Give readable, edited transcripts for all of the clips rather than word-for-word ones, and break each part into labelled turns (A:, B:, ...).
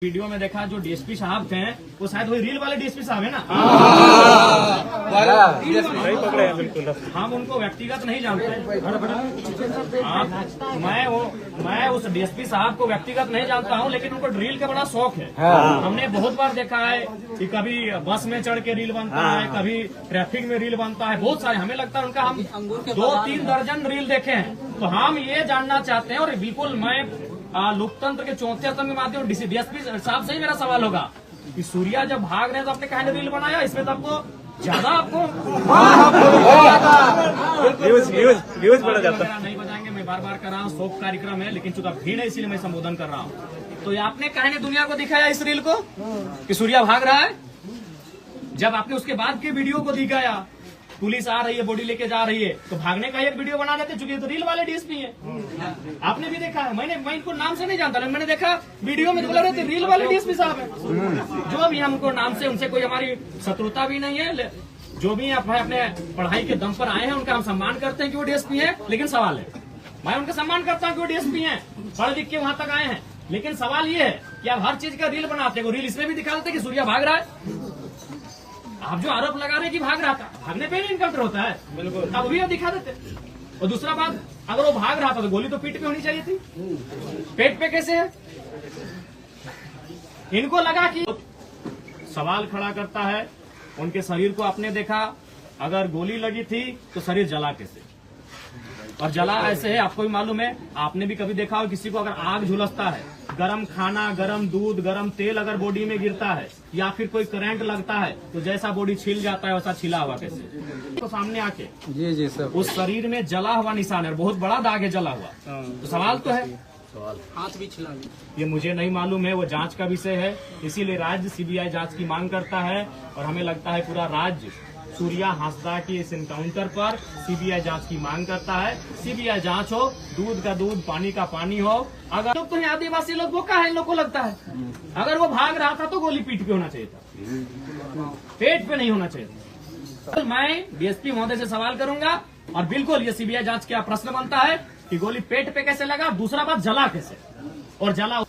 A: Video में देखा जो डीएसपी साहब थे वो शायद वही रील वाले डीएसपी साहब है ना।
B: सही पकड़े हैं बिल्कुल।
A: हम उनको व्यक्तिगत नहीं जानते। मैं उस डीएसपी साहब को व्यक्तिगत नहीं जानता हूं, लेकिन उनको ड्रिल का बड़ा शौक है। हमने बहुत बार देखा है कि कभी बस में चढ़ के रील बनता है, कभी ट्रैफिक में रील बनता है, बहुत सारे। हमें लगता है उनका हम 2-3 दर्जन रील देखे हैं। तो हम ये जानना चाहते हैं, और बिल्कुल मैं लोकतंत्र के चौथे स्तंभ के माध्यम डीएसपी साहब से ही मेरा सवाल होगा कि सूर्या जब भाग रहे हैं तो आपने कहा रील बनाया, इसमें तो आपको ज्यादा
B: व्यूज बढ़ जाता है।
A: नहीं बजाएंगे, मैं बार बार कर रहा हूँ, शोक कार्यक्रम है, लेकिन चूंकि भीड़ है इसीलिए मैं संबोधन कर रहा हूँ। तो आपने कहने दुनिया को दिखाया इस रील को कि सूर्या भाग रहा है। जब आपने उसके बाद के वीडियो को दिखाया, पुलिस आ रही है, बॉडी लेके जा रही है, तो भागने का एक वीडियो बना देते, चूंकि तो रील वाले डीएसपी है। आपने भी देखा है, मैं इनको नाम से नहीं जानता, लेकिन मैंने देखा वीडियो में तो बोल रहे थे रील वाले डीएसपी साहब है। जो भी हमको नाम से उनसे कोई हमारी शत्रुता भी नहीं है, जो भी अपने पढ़ाई के दम पर आए हैं उनका हम सम्मान करते हैं कि वो डीएसपी है। लेकिन सवाल है, मैं उनका सम्मान करता हूँ कि वो डीएसपी है, पढ़ लिख के वहां तक आए हैं। लेकिन सवाल ये है कि आप हर चीज का रील बनाते हो, रील इसमें भी दिखा देते कि सूर्या भाग रहा है। आप जो आरोप लगा रहे हैं कि भाग रहा था, भागने पे ही इनकाउंटर होता है, बिल्कुल, अब भी दिखा देते। और दूसरा बात, अगर वो भाग रहा था तो गोली तो पीठ पे होनी चाहिए थी, पेट पे कैसे है? इनको लगा कि सवाल खड़ा करता है, उनके शरीर को आपने देखा, अगर गोली लगी थी तो शरीर जला कैसे? और जला ऐसे है, आपको भी मालूम है, आपने भी कभी देखा हो किसी को अगर आग झुलसता है, गरम खाना, गरम दूध, गरम तेल अगर बॉडी में गिरता है या फिर कोई करंट लगता है तो जैसा बॉडी छिल जाता है वैसा छिला हुआ कैसे? तो सामने आके
B: जी सर,
A: उस शरीर में जला हुआ निशान है, बहुत बड़ा दाग है जला हुआ। तो सवाल तो है,
C: हाथ भी छिला,
A: ये मुझे नहीं मालूम है, वो जांच का विषय है। इसीलिए राज्य सीबीआई जांच की मांग करता है, और हमें लगता है पूरा राज्य सूर्या हांसदा की इस एनकाउंटर पर सीबीआई जांच की मांग करता है। सीबीआई जांच हो, दूध का दूध, पानी का पानी हो। अगर लोग तो आदिवासी लोग वो का है, इन लोग को लगता है अगर वो भाग रहा था तो गोली पीठ पे होना चाहिए था, पेट पे नहीं होना चाहिए था। मैं डीएसपी महोदय से सवाल करूंगा, और बिल्कुल ये सीबीआई जांच का प्रश्न बनता है कि गोली पेट पे कैसे लगा, दूसरा बात जला कैसे। और जला,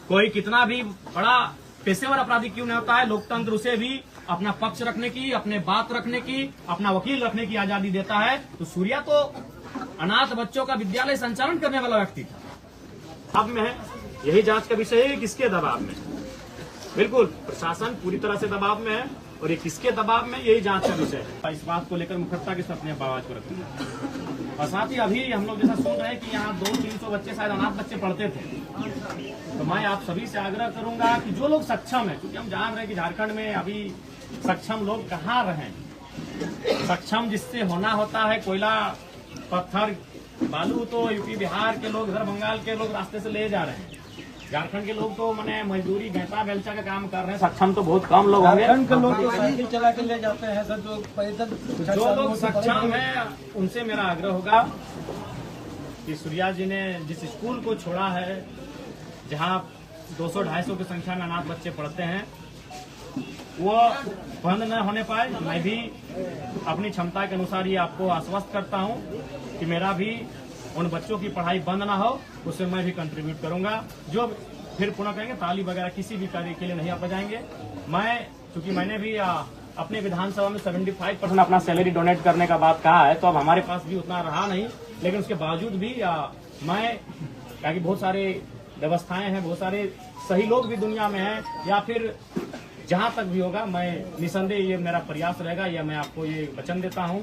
A: कोई कितना भी बड़ा पेशेवर अपराधी क्यों नहीं होता है, लोकतंत्र उसे भी अपना पक्ष रखने की, अपने बात रखने की, अपना वकील रखने की आजादी देता है। तो सूर्या तो अनाथ बच्चों का विद्यालय संचालन करने वाला व्यक्ति था। अब में है, यही जांच का विषय है कि किसके दबाव में। बिल्कुल प्रशासन पूरी तरह से दबाव में है, और ये किसके दबाव में, यही जांच का विषय है। इस बात को लेकर मुखरता के साथ अपने आवाज को रखेंगे। और साथ ही अभी हम लोग जैसा सुन रहे हैं कि यहाँ 200-300 बच्चे, शायद अनाथ बच्चे पढ़ते थे। तो मैं आप सभी से आग्रह करूंगा कि जो लोग सक्षम है, क्योंकि हम जान रहे हैं कि झारखंड में अभी सक्षम लोग कहाँ रहे। सक्षम जिससे होना होता है, कोयला, पत्थर, बालू तो यूपी बिहार के लोग, इधर बंगाल के लोग रास्ते से ले जा रहे हैं। झारखंड के लोग तो मैंने मजदूरी, घंटा बेलचा का काम कर रहे हैं। सक्षम तो बहुत कम लोग होंगे।
C: झारखंड के लोग तो साइकिल चला के ले जाते हैं सर, जो पैदल।
A: जो लोग सक्षम हैं उनसे मेरा आग्रह होगा कि सूर्या जी ने जिस स्कूल को छोड़ा है, जहां 200-250 की संख्या में अनाथ बच्चे पढ़ते हैं, वो बंद न होने पाए। मैं भी अपनी क्षमता के अनुसार ये आपको आश्वस्त करता हूं कि मेरा भी उन बच्चों की पढ़ाई बंद ना हो, उससे मैं भी कंट्रीब्यूट करूंगा। जो फिर पुनः कहेंगे ताली वगैरह किसी भी कार्य के लिए नहीं आप बजाएंगे। चूंकि मैंने भी अपने विधानसभा में 75% अपना सैलरी डोनेट करने का बात कहा है, तो अब हमारे पास भी उतना रहा नहीं, लेकिन उसके बावजूद भी मैं, क्योंकि बहुत सारे व्यवस्थाएं हैं, बहुत सारे सही लोग भी दुनिया में हैं, या फिर जहां तक भी होगा, मैं निसंदेह ये मेरा प्रयास रहेगा, या मैं आपको ये वचन देता हूं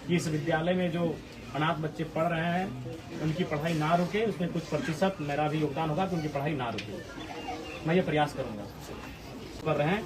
A: कि इस विद्यालय में जो अनाथ बच्चे पढ़ रहे हैं उनकी पढ़ाई ना रुके, उसमें कुछ प्रतिशत मेरा भी योगदान होगा कि उनकी पढ़ाई ना रुके। मैं ये प्रयास करूंगा, कर रहे हैं।